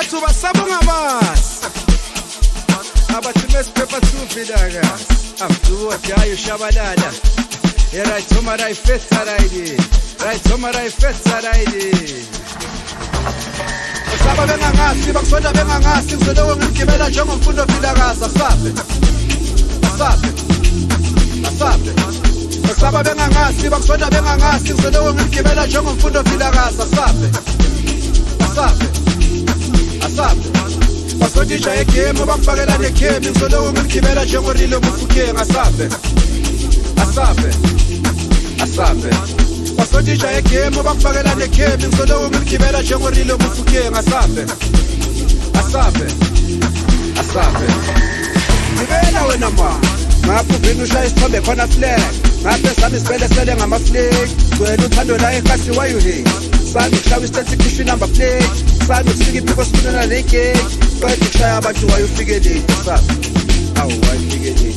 batho ba sabonga bas abathi mesiphepha thuvidakas amduwajayo shabalala right homa right fetsa right Saba bengangasi bakusonda bengangasi ngizolewe ngigibela njengomfundo ofilakazi asabe Saba bengangasi bakusonda bengangasi ngizolewe ngigibela njengomfundo ofilakazi asabe Basondisha egame bakufakela nekhemi ngizolewe ngigibela njengorile mufukeng asabe Basondisha egame bakufakela nekhemi ngizolewe ngigibela njengorile mufukeng asabe Ngibela wena ma ngapho uvini ushaya isithombe khona flag ngaphe sami sibele ngama-flag wena uthando la ekhasi wayuhe sami kushaya istensi khishwa inumber plate sami kusika iphiko sifunana negate qeda ukushaya abantu wayufike late sabi wayufike late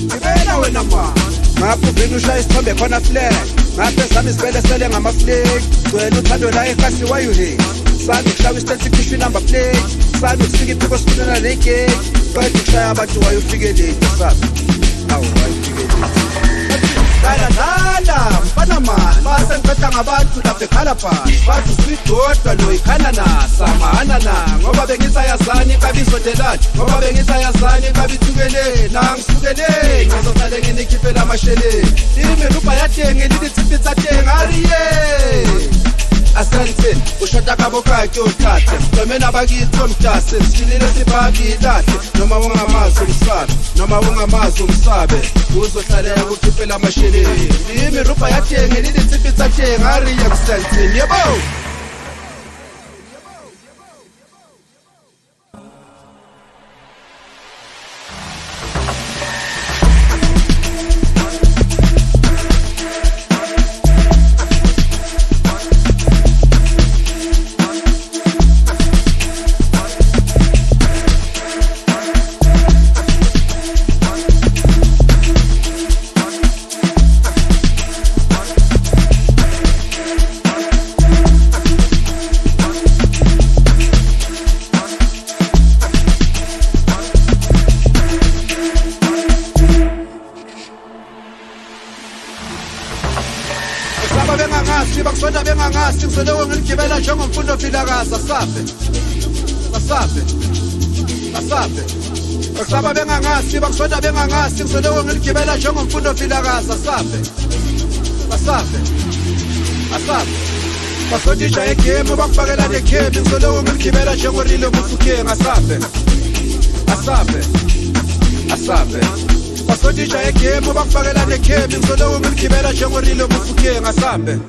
Ngibela wena ma ngapho uvini ushaya isithombe khona flag ngaphe sami sibele ngama-flag wena uthando la ekhasi wayuhe sami kushaya istensi khishwa inumber plate sami kusika iphiko sifunana negate qeda ukushaya abantu wayufike late sabi wayufike late Dala mfana man base ngiphetha ngabantu lapha eKhalabhashi bathi sidodwa lo ikhananasa mahanana ngoba bengisayazani kabizo delani ngoba bengisayazani kabithukele nangisukele ngizohlale nginikhiphela amasheleni imirupa yathenge lithi tsathenga ariye Asante ushada kabo kakhe uthathe domena bakithi omdase silile sibabidade noma ungamazi umsabe uzohlalela ukukhiphela amasheleni imirupa yathenge lithi tsathenga ariye kusentini yebo Bakusonda bengangasi ngizolewe ngigibela njengomfundo ofilakazi asabe Basaba bengangasi bakusonda bengangasi ngizolewe ngigibela njengomfundo ofilakazi asabe Basondisha egame bakufakela nekhemi ngizolewe ngigibela njengorile mufukeng asabe Basondisha egame bakufakela nekhemi ngizolewe ngigibela njengorile mufukeng asabe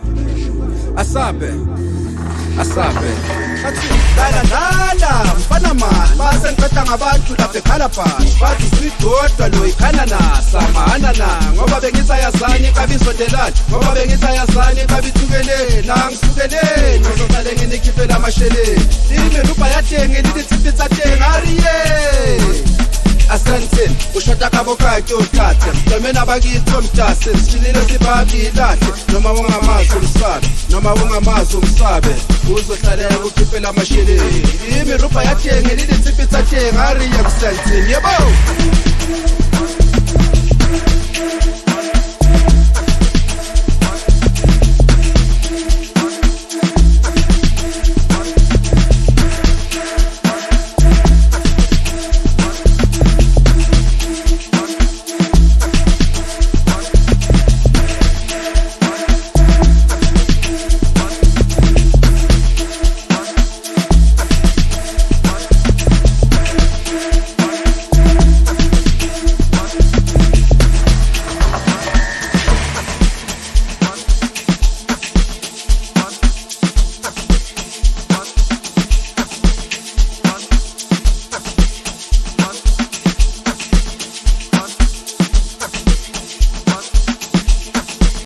Dala mfana man base ngiphetha ngabantu lapha eKhalabhashi bathi sidodwa lo ikhananasa mahanana ngoba bengisayazani kabizo delani ngoba bengisayazani kabithukele nangisukele ngizohlale nginikhiphela amasheleni imirupa yathenge lithi tsathenga ariye Asante ushada kabo kakhe uthathe domena bakithi omdase silile sibabidade noma ungamazi umsabe uzohlalela ukukhiphela amasheleni imirupa yathenge lithi tsathenga ariye kusentini yebo